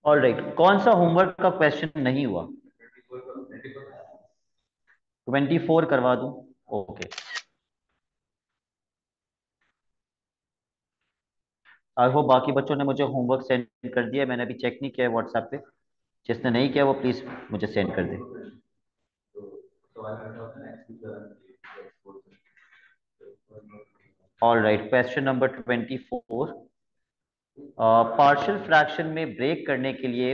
All right, कौन सा homework का क्वेश्चन नहीं हुआ? 24 करवा दूं? ओके। आई होप बाकी बच्चों ने मुझे होमवर्क सेंड कर दिया, मैंने अभी चेक नहीं किया है व्हाट्सएप पे। जिसने नहीं किया वो प्लीज मुझे सेंड कर दे। All right, question number 24। Partial fraction में ब्रेक करने के लिए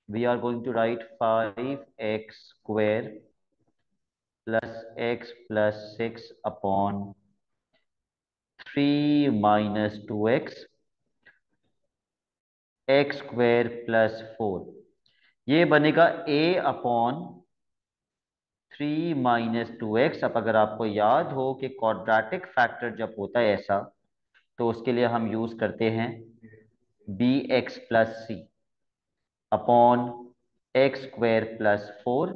we are going to write 5x² plus x plus 6 upon 3 - 2x x² + 4। ये बनेगा a अपॉन 3 - 2x। अब अगर आपको याद हो कि क्वाड्रेटिक फैक्टर जब होता है ऐसा, तो उसके लिए हम यूज करते हैं bx + c अपॉन x² + 4।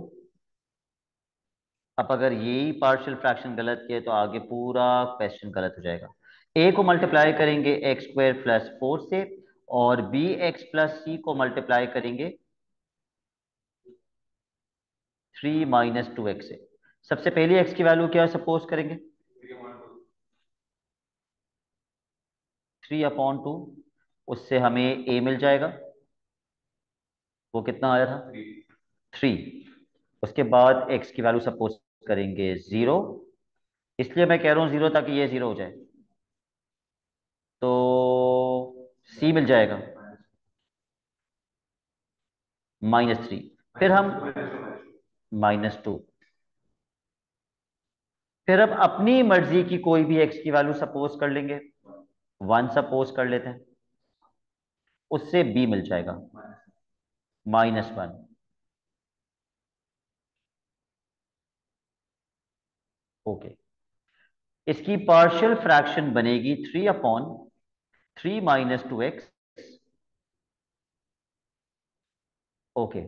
अब अगर यही पार्शियल फ्रैक्शन गलत किया तो आगे पूरा क्वेश्चन गलत हो जाएगा। a को मल्टीप्लाई करेंगे x² + 4 से, और bx + c को मल्टीप्लाई करेंगे 3 - 2x से। सबसे पहले x की वैल्यू क्या सपोज करेंगे? 3/2। उससे हमें a मिल जाएगा, वो कितना आया था? 3। उसके बाद x की वैल्यू सपोज करेंगे 0। इसलिए मैं कह रहा हूं 0 ताकि ये 0 हो जाए, तो c मिल जाएगा -3। फिर हम -2। फिर अब अपनी मर्जी की कोई भी x की वैल्यू सपोज कर लेंगे, 1 सपोज कर लेते हैं, उससे b मिल जाएगा -1। ओके। इसकी पार्शियल फ्रैक्शन बनेगी 3/3 - 2x। ओके।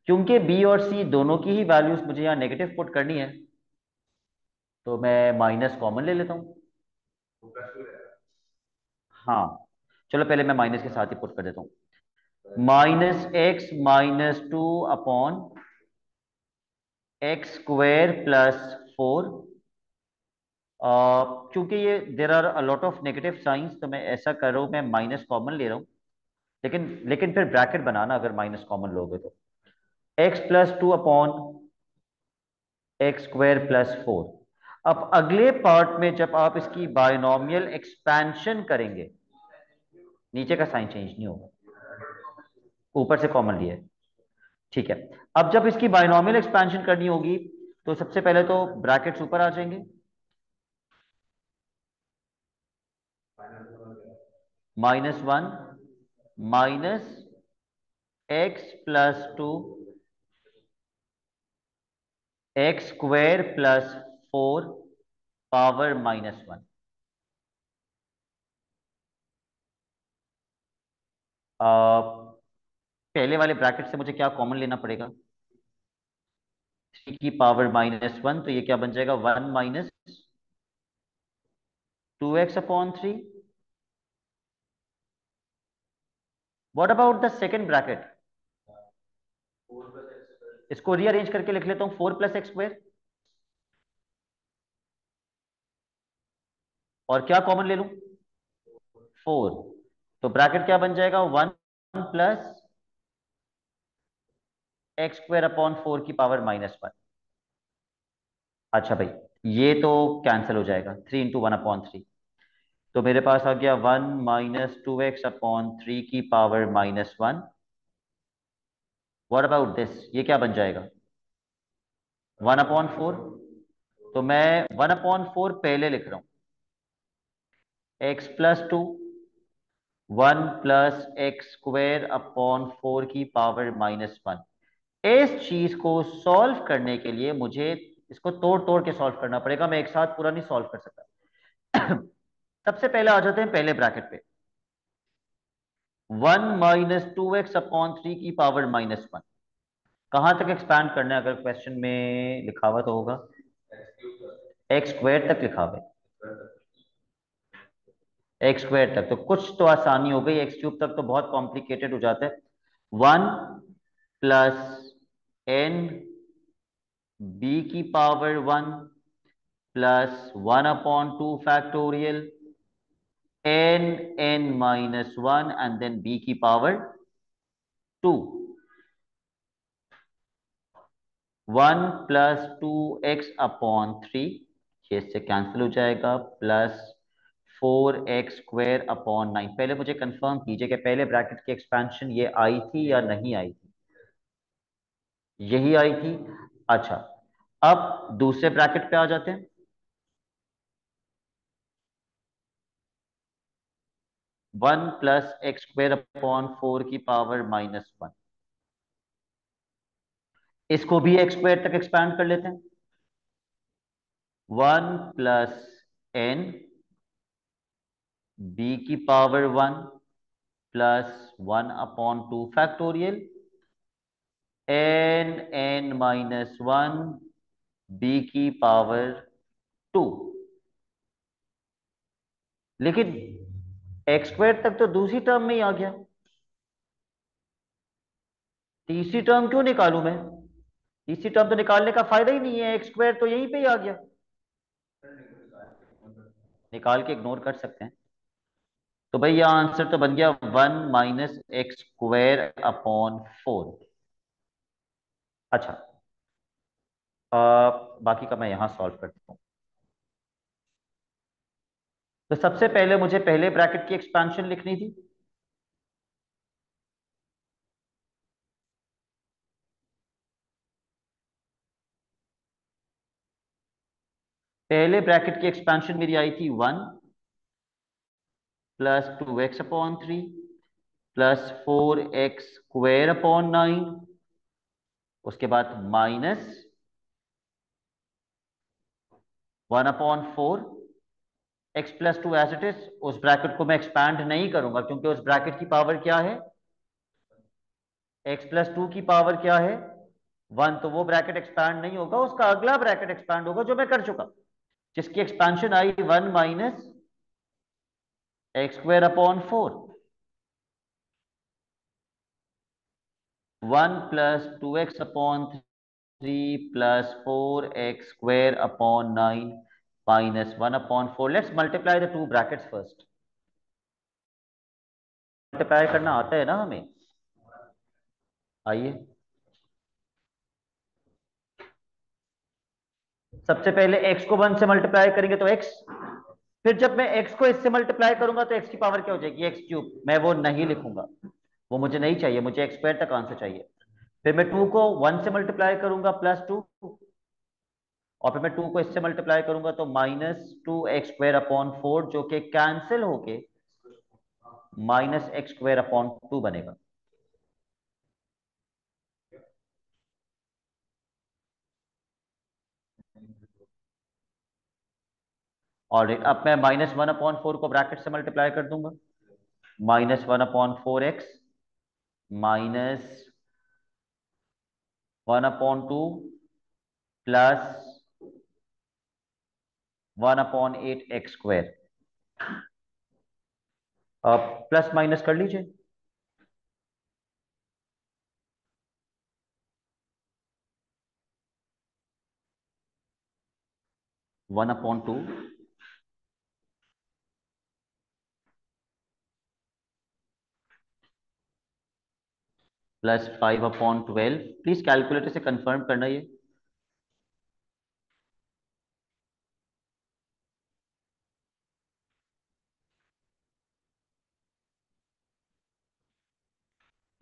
क्योंकि b और c दोनों की ही वैल्यूज मुझे यहां नेगेटिव पुट करनी है, तो मैं माइनस कॉमन ले लेता हूं। हाँ, चलो पहले मैं माइनस के साथ ही पुट कर देता हूं। -x - 2 upon x² + 4। क्योंकि ये there are a lot of negative signs, तो मैं ऐसा कर रहा हूं, मैं माइनस कॉमन ले रहा हूं। लेकिन फिर ब्रैकेट बनाना अगर माइनस कॉमन लोगे तो। x + 2 upon x² + 4। अब अगले पार्ट में जब आप इसकी बायनॉमियल एक्सपेंशन करेंगे, नीचे का साइन चेंज नहीं होगा, ऊपर से कॉमन लिया है। ठीक है। अब जब इसकी बायनॉमियल एक्सपेंशन करनी होगी, तो सबसे पहले तो ब्रैकेट्स ऊपर आ जाएंगे। -1 -x + 2 x² + 4 पावर -1। पहले वाले ब्रैकेट से मुझे क्या कॉमन लेना पड़ेगा? 3 की पावर -1, तो ये क्या बन जाएगा? 1 - 2x/3। What about the second bracket? इसको रीअरेंज करके लिख लेता हूं, 4 + x²। और क्या कॉमन ले लूं? 4। तो ब्रैकेट क्या बन जाएगा? 1 + x²/4 की पावर -1। अच्छा भाई, ये तो कैंसिल हो जाएगा, 3 × 1/3। तो मेरे पास आ गया 1 - 2x/3 की पावर -1। What about this? ये क्या बन जाएगा? 1/4। तो मैं 1/4 पहले लिख रहा हूं। x + 2 1 + x² / 4 की पावर -1। इस चीज को सॉल्व करने के लिए मुझे इसको तोड़ तोड़ के सॉल्व करना पड़ेगा, मैं एक साथ पूरा नहीं सॉल्व कर सकता। सबसे पहले आ जाते हैं पहले ब्रैकेट पे। 1 - 2x/3 की पावर -1। कहां तक एक्सपैंड करना है? अगर क्वेश्चन में लिखा हुआ तो होगा x² तक लिखा हुआ है। एक्स स्क्वायर तक तो कुछ तो आसानी हो गई, एक्स क्यूब तक तो बहुत कॉम्प्लिकेटेड हो जाता है। 1 + n बी की power 1 plus 1/2 factorial n n-1 and then b की पावर 2। 1 + 2x/3 ये इससे कैंसिल हो जाएगा, प्लस 4x² 9। पहले मुझे कंफर्म कीजिए कि पहले ब्रैकेट की एक्सपेंशन ये आई थी या नहीं आई थी। यही आई थी। अच्छा, अब दूसरे ब्रैकेट पे आ जाते हैं। 1 + x² 4 की पावर -1, इसको भी x² तक एक्सपैंड कर लेते हैं। 1 + n b की power 1 plus 1/2 factorial n n-1 b की पावर 2। लेकिन x² तक तो दूसरी टर्म में ही आ गया, तीसरी टर्म क्यों निकालूं मैं? तीसरी टर्म तो निकालने का फायदा ही नहीं है, x² तो यहीं पे ही आ गया। निकाल के इग्नोर कर सकते हैं। तो भाई यह आंसर तो बन गया 1 - x² 4। अच्छा, बाकी का मैं यहां सॉल्व करता हूं। तो सबसे पहले मुझे पहले ब्रैकेट की एक्सपेंशन लिखनी थी। पहले ब्रैकेट की एक्सपेंशन मेरी आई थी 1 + 2x/3 प्लस 4x² 9, उसके बाद minus 1/4 x + 2 as it is. उस ब्रैकेट को मैं एक्सपैंड नहीं करूंगा क्योंकि उस ब्रैकेट की पावर क्या है? x + 2 की पावर क्या है? 1। तो वो ब्रैकेट एक्सपैंड नहीं होगा, उसका अगला ब्रैकेट एक्सपैंड होगा जो मैं कर चुका, जिसकी expansion I 1 - x²/4। 1 + 2x/3 plus 4x² 9 minus 1/4। Let's multiply the two brackets first. Multiply करना आता है ना हमें? आइए, सबसे पहले x को 1 से मल्टीप्लाई करेंगे तो x, फिर जब मैं x को इससे मल्टीप्लाई करूंगा तो x की पावर क्या हो जाएगी? x³। मैं वो नहीं लिखूंगा, वो मुझे नहीं चाहिए, मुझे x² तक आंसर चाहिए। फिर मैं 2 को 1 से मल्टीप्लाई करूंगा +2, और फिर मैं 2 को इससे मल्टीप्लाई करूंगा तो -2x²/4 जो कि कैंसिल होके -x²/2 बनेगा। और अब मैं -1/4 को ब्रैकेट से मल्टीप्लाई कर दूंगा, -1/4x -1/2 प्लस 1/8x²। अब प्लस माइनस कर लीजिए। 1/2 प्लस 5/12। प्लीज कैलकुलेटर से कंफर्म करना ये।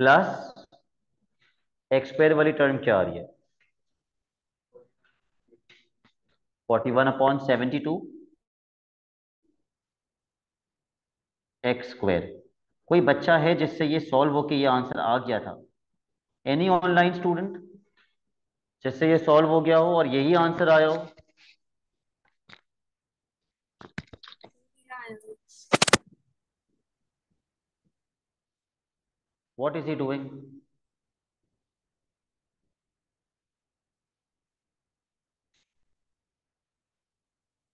प्लस x² वाली टर्म क्या आ रही है? 41/72 x²। कोई बच्चा है जिससे ये सॉल्व होके ये आंसर आ गया था? एनी ऑनलाइन स्टूडेंट जिससे ये सॉल्व हो गया हो और यही आंसर आया हो? What is he doing?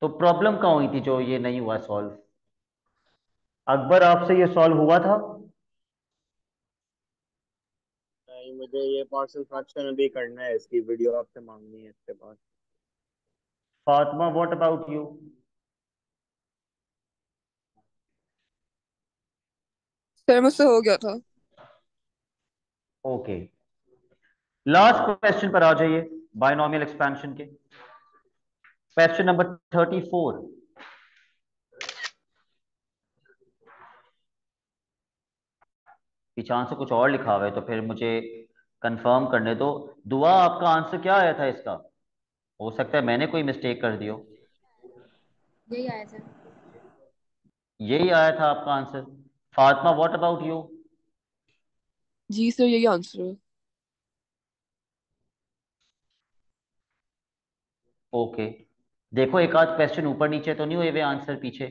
तो प्रॉब्लम कहाँ हुई थी जो ये नहीं हुआ सॉल्व? अकबर, आपसे ये सॉल्व हुआ था? नहीं, मुझे ये पार्शियल फ्रैक्शन अभी करना है, इसकी वीडियो आपसे मांगनी है इसके बाद। Fatima, what about you? Sir मुझसे हो गया था। ओके, लास्ट क्वेश्चन पर आ जाइए, बायनॉमियल एक्सपेंशन के। Question number 34। पीछान से कुछ और लिखा हुआ है तो फिर मुझे कंफर्म करने दो। दुआ, आपका आंसर क्या आया था इसका? हो सकता है मैंने कोई मिस्टेक कर दी हो। यही आया सर। यही आया था आपका answer. Fatima, what about you? जी सर, यही आंसर है। ओके, देखो एक आध क्वेश्चन ऊपर नीचे तो नहीं हुए वे आंसर पीछे?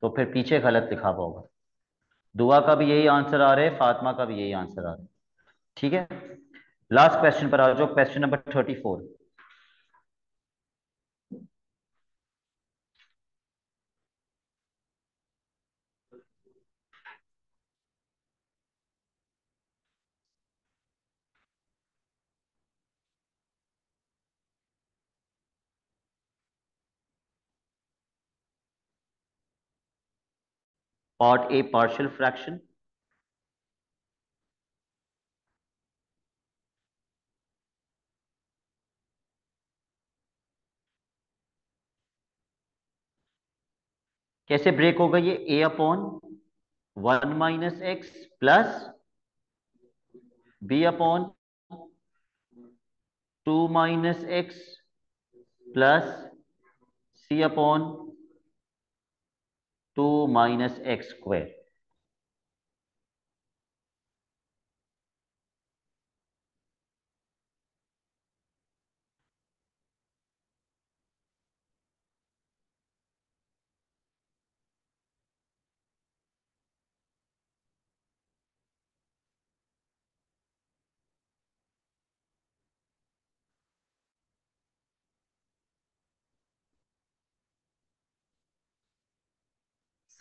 तो फिर पीछे गलत लिखा हुआ होगा। दुआ का भी यही आंसर आ रहा है, फातिमा का भी यही आंसर आ रहा है। ठीक है, लास्ट क्वेश्चन पर आ जाओ, question number 34। Part a, partial fraction. कैसे ब्रेक होगा ये? A upon 1 - x plus b upon 2 - x plus c upon 2 - x²।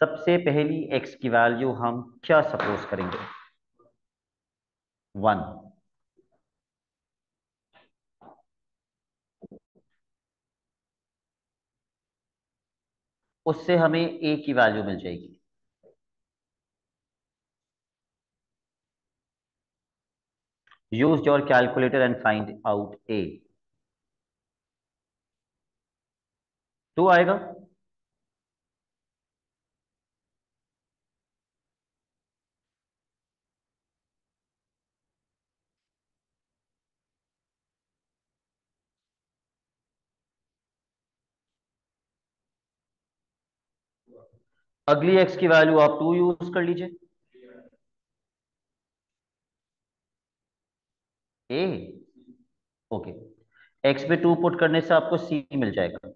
सबसे पहली x की वैल्यू हम क्या सपोज करेंगे? 1। उससे हमें a की वैल्यू मिल जाएगी। Use your calculator and find out a। 2 आएगा। अगली x की वैल्यू आप 2 यूज कर लीजिए। a, ओके, x पे 2 पुट करने से आपको c मिल जाएगा।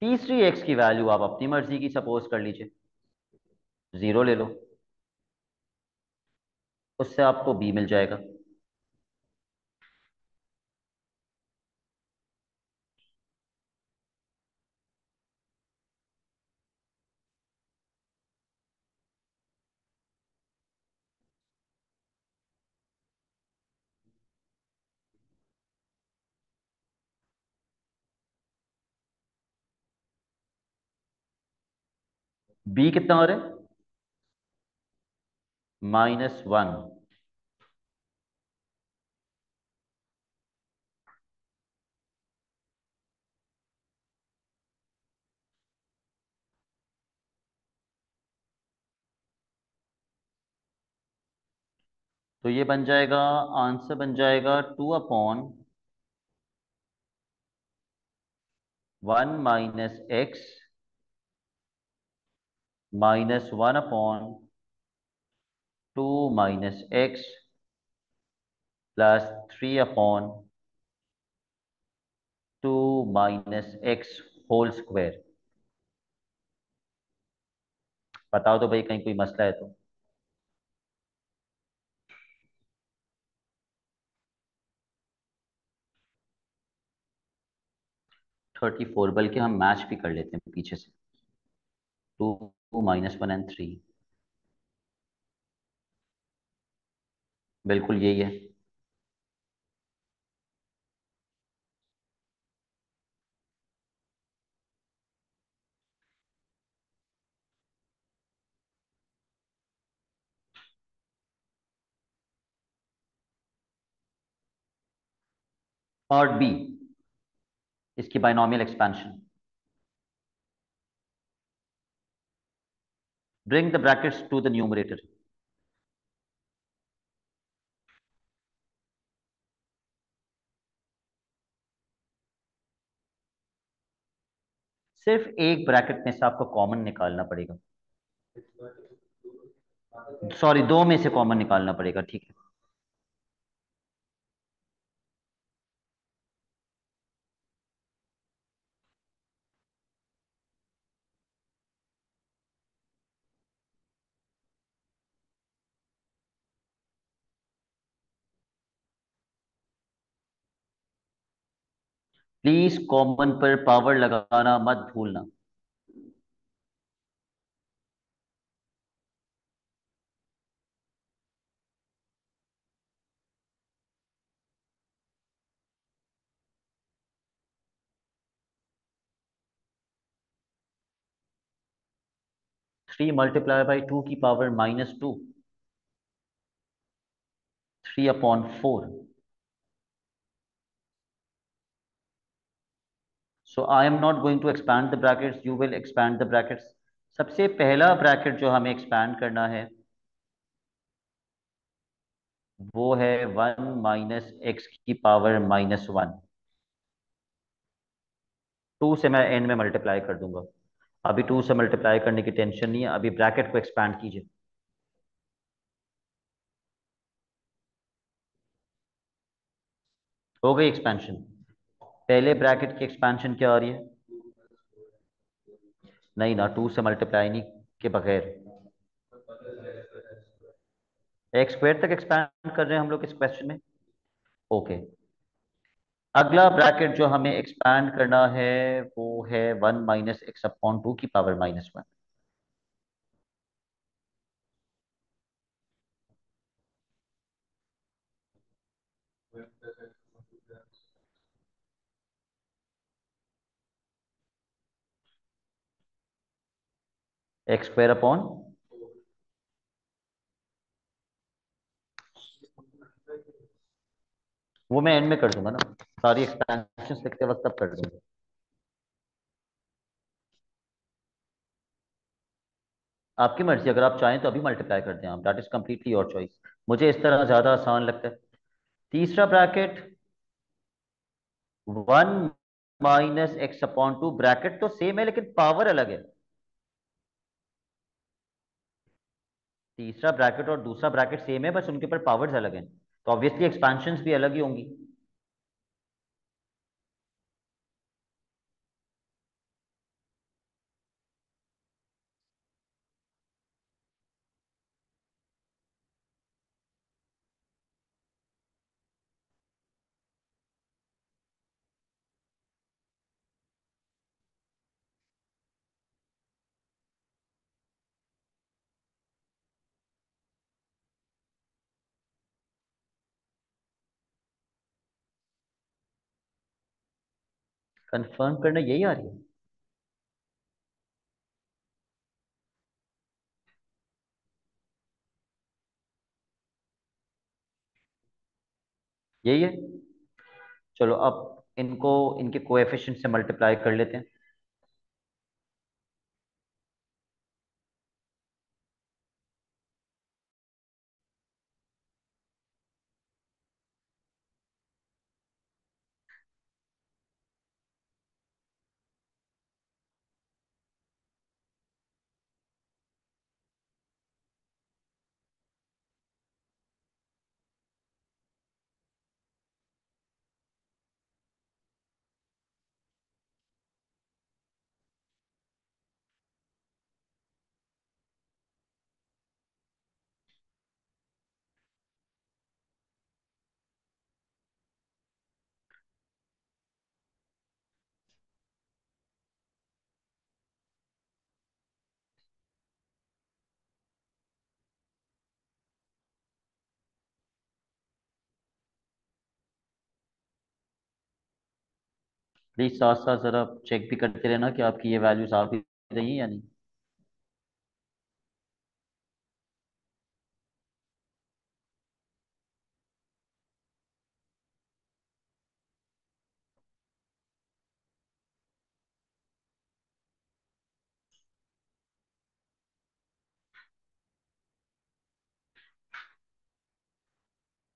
तीसरी x की वैल्यू आप अपनी मर्जी की सपोज कर लीजिए। 0 ले लो, उससे आपको b मिल जाएगा। b कितना आ रहा है? -1। तो ये बन जाएगा, आंसर बन जाएगा 2/(1 - x) -1/(2 - x) plus 3/(2 - x) whole square. बताओ तो भाई, कहीं कोई मसला है तो। 34, बल्कि हम मैच भी कर लेते हैं पीछे से। 2 -1 एंड 3, बिल्कुल यही है। पार्ट बी, इसकी binomial expansion. Bring the brackets to the numerator. सिर्फ एक ब्रैकेट में से आपको कॉमन निकालना पड़ेगा। सॉरी, दो में से कॉमन निकालना पड़ेगा, ठीक है। प्लीज कॉमन पर पावर लगाना मत भूलना। (3 × 2 की power -2), 3/4। So I am not going to expand the brackets, you will expand the brackets. सबसे पहला ब्रैकेट जो हमें एक्सपैंड करना है वो है 1 - x⁻⁻1। 2 से मैं एंड में मल्टीप्लाई कर दूंगा। अभी 2 से मल्टीप्लाई करने की टेंशन नहीं है, अभी ब्रैकेट को एक्सपैंड कीजिए। हो गई एक्सपेंशन। पहले ब्रैकेट की एक्सपेंशन क्या आ रही है? नहीं ना, 2 से मल्टीप्लाई नहीं के बगैर x² तक एक्सपैंड कर रहे हैं हम लोग इस क्वेश्चन में। ओके, अगला ब्रैकेट जो हमें एक्सपैंड करना है वो है 1 - x/2 की पावर -1। x² वो मैं एंड में कर दूंगा ना, सारी एक्सपेंशन लिखते वक्त तब कर दूंगा। आपकी मर्जी, अगर आप चाहें तो अभी मल्टीप्लाई कर दें आप, that is completely your choice. मुझे इस तरह ज्यादा आसान लगता है। तीसरा ब्रैकेट 1 - x/2, ब्रैकेट तो सेम है लेकिन पावर अलग है। तीसरा ब्रैकेट और दूसरा ब्रैकेट सेम है, बस उनके ऊपर पावर्स अलग हैं, तो ऑब्वियसली एक्सपेंशंस भी अलग ही होंगी। कंफर्म करना यही आ रही है। यही है। चलो अब इनको इनके कोएफिशिएंट से मल्टीप्लाई कर लेते हैं। प्लीज साथ साथ जरा चेक भी करते रहना कि आपकी ये वैल्यूज आ भी रही हैं या नहीं।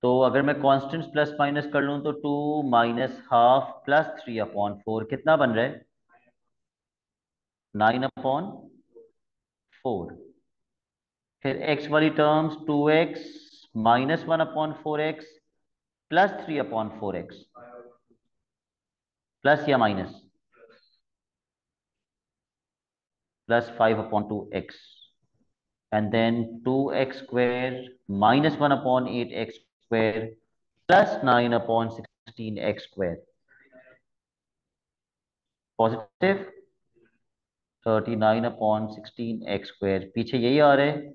तो अगर मैं कॉन्स्टेंट्स प्लस माइनस कर लूं तो 2 - ½ + 3/4 कितना बन रहा है? 9/4। फिर x वाली terms 2x -1/4x +3/4x, plus या minus? +5/2x, and then 2x² -1/8x² +9/16x²। Positive 39/16x², पीछे यही आ रहा है।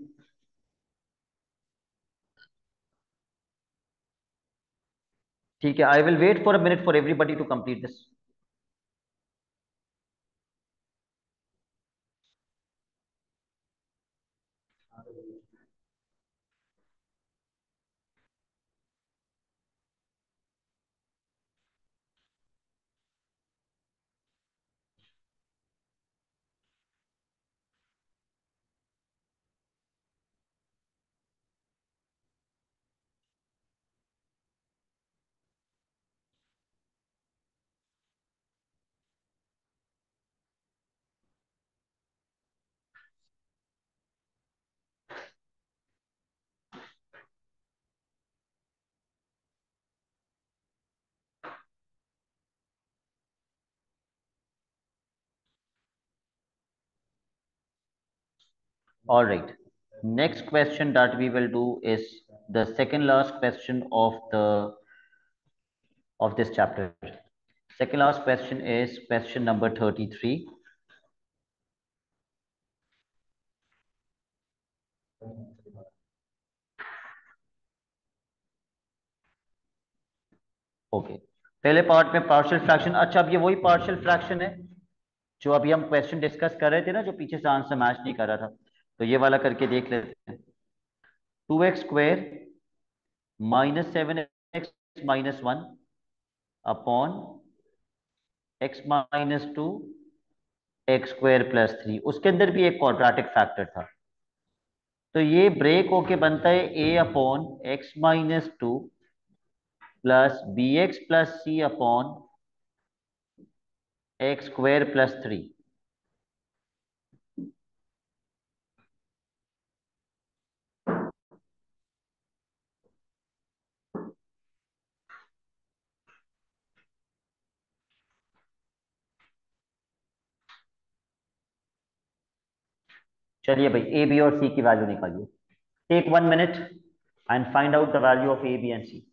ठीक है, I will wait for a minute for everybody to complete this. All right. Next question that we will do is the second last question of this chapter. Second last question is question number 33. Okay, पहले part में partial fraction. अच्छा, अब ये वही partial fraction है जो अभी हम क्वेश्चन डिस्कस कर रहे थे ना, जो पीछे से आंसर मैच नहीं कर रहा था। तो ये वाला करके देख लेते हैं। 2x² -7x - 1 x - 2 x² + 3, उसके अंदर भी एक क्वाड्रेटिक फैक्टर था। तो ये ब्रेक होके बनता है a/x - 2 +bx + c/x² + 3। चलिए भाई, ए बी और सी की वैल्यू निकालिए। Take 1 minute and find out the value of A B and C.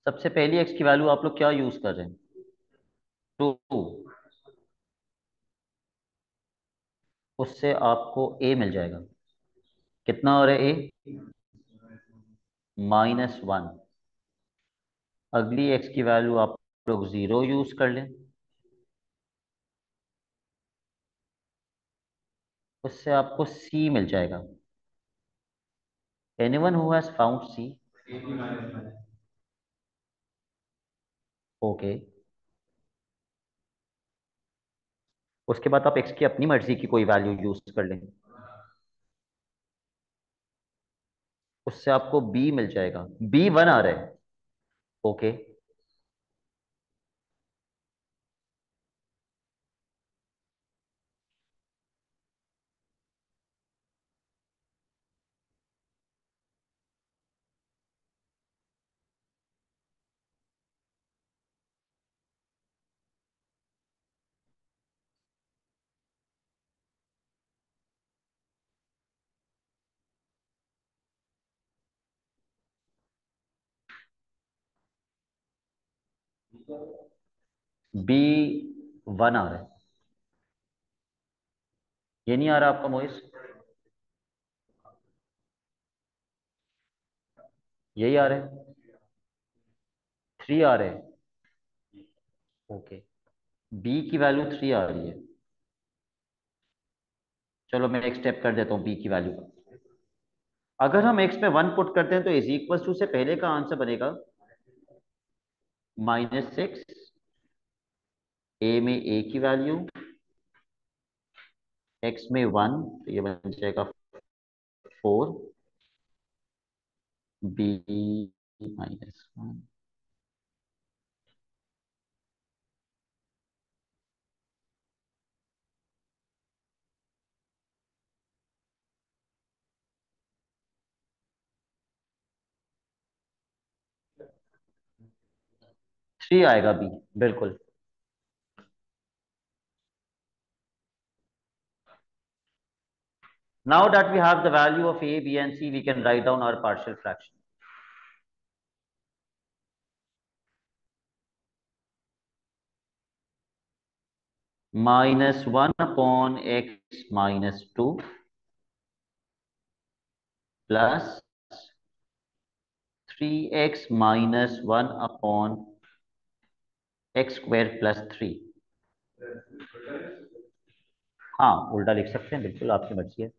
सबसे पहली एक्स की वैल्यू आप लोग क्या यूज कर रहे हैं? 2। उससे आपको ए मिल जाएगा। कितना हो रहा है ए? -1। अगली एक्स की वैल्यू आप लोग 0 यूज कर लें, उससे आपको सी मिल जाएगा। Anyone who has found C? Okay, उसके बाद आप x की अपनी मर्जी की कोई वैल्यू यूज कर लें, उससे आपको b मिल जाएगा। b 1 आ रहा है। ओके, b 1 आ रहा है। ये नहीं आ रहा आपका मोइस? यही आ रहा है। 3 आ रहे हैं। ओके, b की वैल्यू 3 आ रही है। चलो मैं एक स्टेप कर देता हूँ b की वैल्यू का। अगर हम x में 1 पुट करते हैं तो इज इक्वल टू से पहले का आंसर बनेगा -6, a में a की वैल्यू, x में 1, तो ये बन जाएगा 4, b -1। 3 आएगा b, बिल्कुल। Now that we have the value of a, b and c, we can write down our partial fraction. -1 upon x minus 2 plus 3x minus 1 upon x square plus 3। हाँ, उल्टा लिख सकते हैं, बिल्कुल आपकी मर्जी है।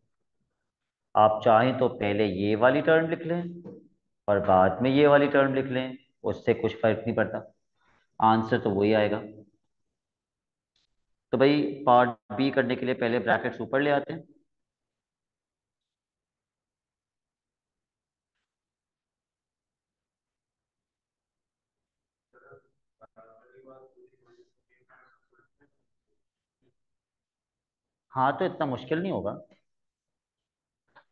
आप चाहें तो पहले ये वाली टर्म लिख लें और बाद में ये वाली टर्म लिख लें, उससे कुछ फर्क नहीं पड़ता, आंसर तो वही आएगा। तो भाई पार्ट बी करने के लिए पहले ब्रैकेट्स ऊपर ले आते हैं। हाँ, तो इतना मुश्किल नहीं होगा।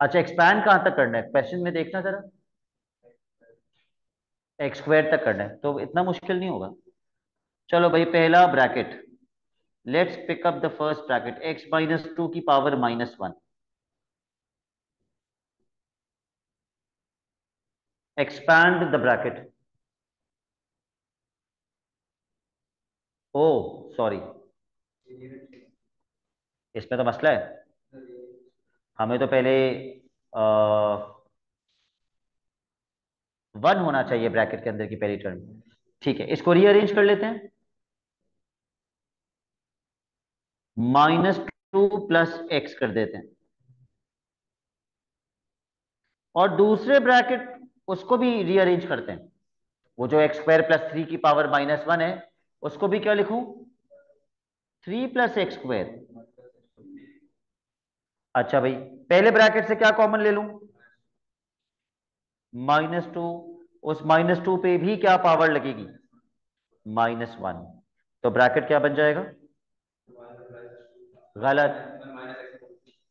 अच्छा, एक्सपैंड कहाँ तक करना है क्वेश्चन में, देखना जरा। एक्स स्क्वायर तक करना है तो इतना मुश्किल नहीं होगा। चलो भाई, पहला bracket, let's pick up the first bracket, x -2 की power -1। Expand the bracket. Oh sorry, इसमें तो मसला है। हमें तो पहले 1 होना चाहिए ब्रैकेट के अंदर की पहली टर्म। ठीक है, इसको रीअरेंज कर लेते हैं। -2 प्लस एक्स कर देते हैं, और दूसरे ब्रैकेट उसको भी रीअरेंज करते हैं। वो जो एक्स स्क्वायर प्लस 3 की पावर -1 है, उसको भी क्या लिखूं? 3 प्लस एक्स स्क्वायर। अच्छा भाई, पहले ब्रैकेट से क्या कॉमन ले लूं? -2। उस -2 पे भी क्या पावर लगेगी? -1। तो ब्रैकेट क्या बन जाएगा? गलत।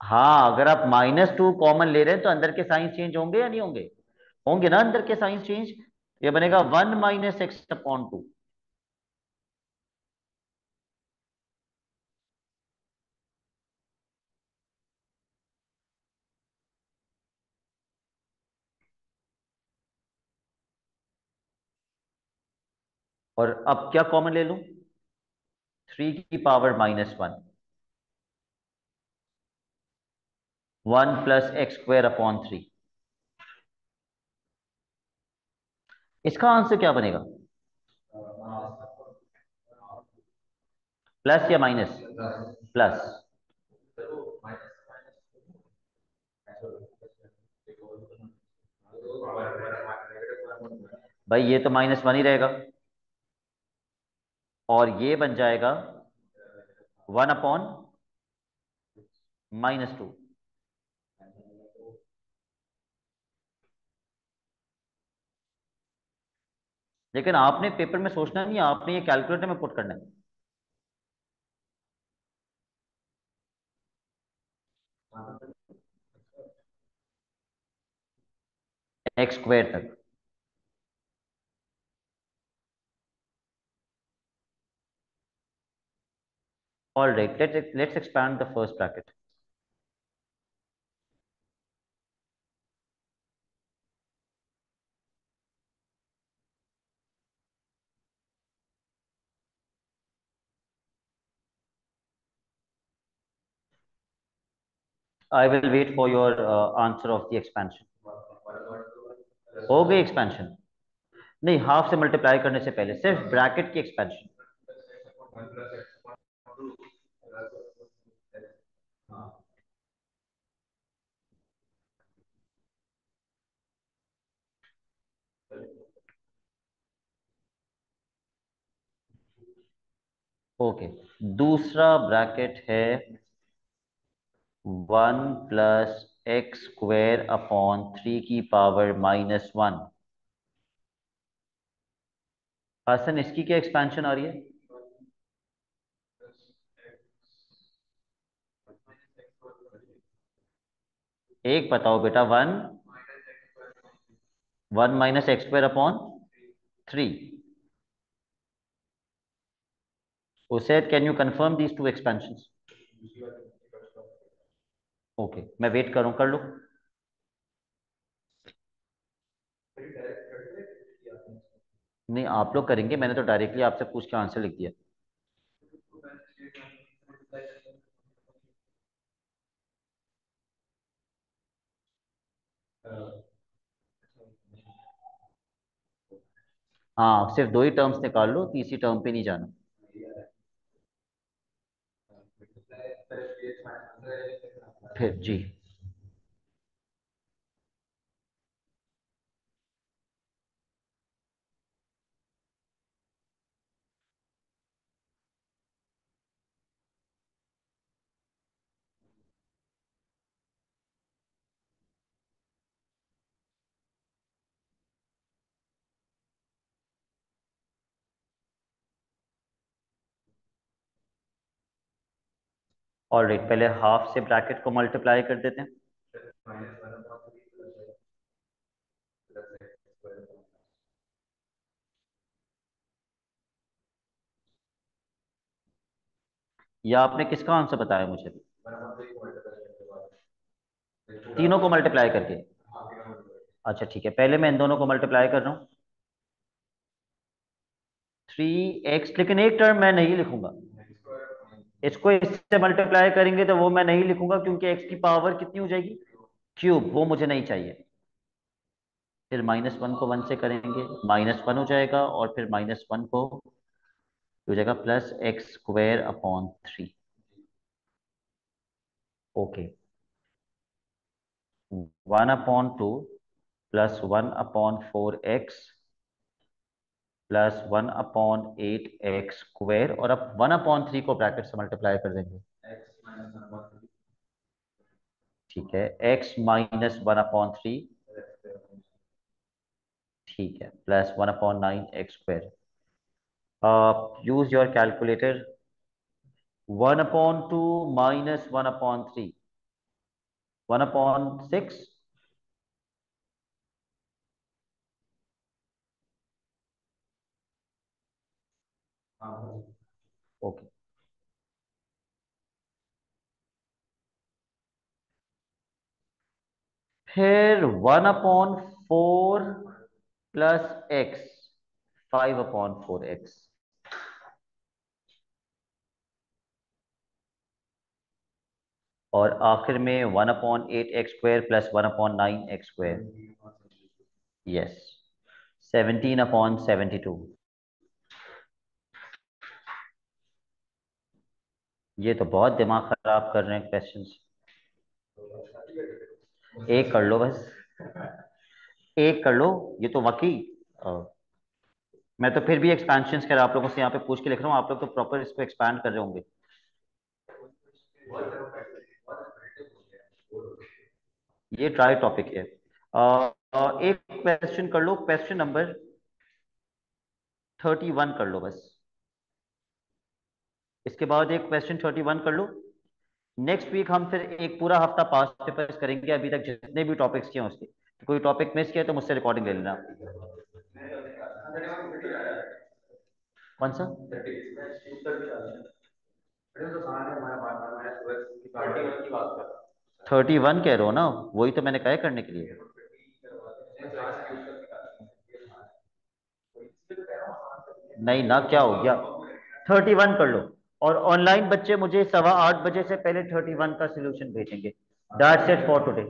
हाँ, अगर आप -2 कॉमन ले रहे हैं तो अंदर के साइंस चेंज होंगे या नहीं होंगे? होंगे ना अंदर के साइंस चेंज। ये बनेगा 1 - x/2। और अब क्या कॉमन ले लूं? 3 की power -1। 1 plus x square upon 3। इसका आंसर क्या बनेगा? प्लस या माइनस? प्लस। भाई ये तो -1 ही रहेगा, और ये बन जाएगा 1/-2। लेकिन आपने पेपर में सोचना नहीं है, आपने ये कैलकुलेटर में पुट करना है। x² तक। All right, let's expand the first bracket. I will wait for your answer of the expansion. हो गई एक्सपेंशन? नहीं, हाफ से मल्टीप्लाई करने से पहले सिर्फ ब्रैकेट की एक्सपेंशन। ओके, दूसरा ब्रैकेट है 1+x² की पावर -1। हसन, इसकी क्या एक्सपेंशन आ रही है? एक बताओ बेटा। 1 - x²/3। उसे can you confirm these two expansions? Okay, मैं वेट करूं, कर लो। नहीं, आप लोग करेंगे, मैंने तो डायरेक्टली आपसे पूछ के आंसर लिख दिया। हाँ, सिर्फ दो ही टर्म्स निकाल लो, तीसरी टर्म पे नहीं जाना। फिर जी। ऑलराइट, पहले हाफ से ब्रैकेट को मल्टीप्लाई कर देते हैं। या आपने किसका आंसर बताया मुझे? तीनों को मल्टीप्लाई करके? अच्छा ठीक है, पहले मैं इन दोनों को मल्टीप्लाई कर रहा हूँ। 3x, लेकिन एक टर्म मैं नहीं लिखूंगा। इसको इससे मल्टीप्लाई करेंगे तो वो मैं नहीं लिखूंगा, क्योंकि x की पावर कितनी हो जाएगी? क्यूब, वो मुझे नहीं चाहिए। फिर -1 को 1 से करेंगे, -1 हो जाएगा, और फिर -1 को हो जाएगा +x²/3। ओके, 1/2 +1/4x +1/8x², और अब 1/3 को ब्रैकेट से मल्टीप्लाई कर देंगे। ठीक है, x - 1/3। ठीक है, +1/9x²। Use your calculator. 1/2 - 1/3, 1/6। Okay, फिर 1/4 +x, 5/4x। और आखिर में 1/8x² +1/9x²। यस, 17/72। ये तो बहुत दिमाग खराब कर रहे हैं क्वेश्चंस। एक कर लो बस, एक कर लो। ये तो वाकई मैं तो फिर भी एक्सपेंशन कर आप लोगों से यहाँ पे पूछ के लिख रहा हूँ, आप लोग तो प्रॉपर इसको एक्सपैंड कर रहे होंगे। ये ट्राई टॉपिक है। एक क्वेश्चन कर लो, क्वेश्चन नंबर 31 कर लो बस। इसके बाद एक क्वेश्चन 31 कर लो। नेक्स्ट वीक हम फिर एक पूरा हफ्ता पास पेपर्स करेंगे, अभी तक जितने भी टॉपिक्स किए हैं उसके। तो कोई टॉपिक मिस किया तो मुझसे रिकॉर्डिंग ले लेना। कौन सा? 31 कह रहे हो ना, वही तो मैंने कहा है करने के लिए। नहीं ना, क्या हो गया? 31 कर लो। और ऑनलाइन बच्चे मुझे 8:15 बजे से पहले 31 का सोल्यूशन भेजेंगे। That's it for today.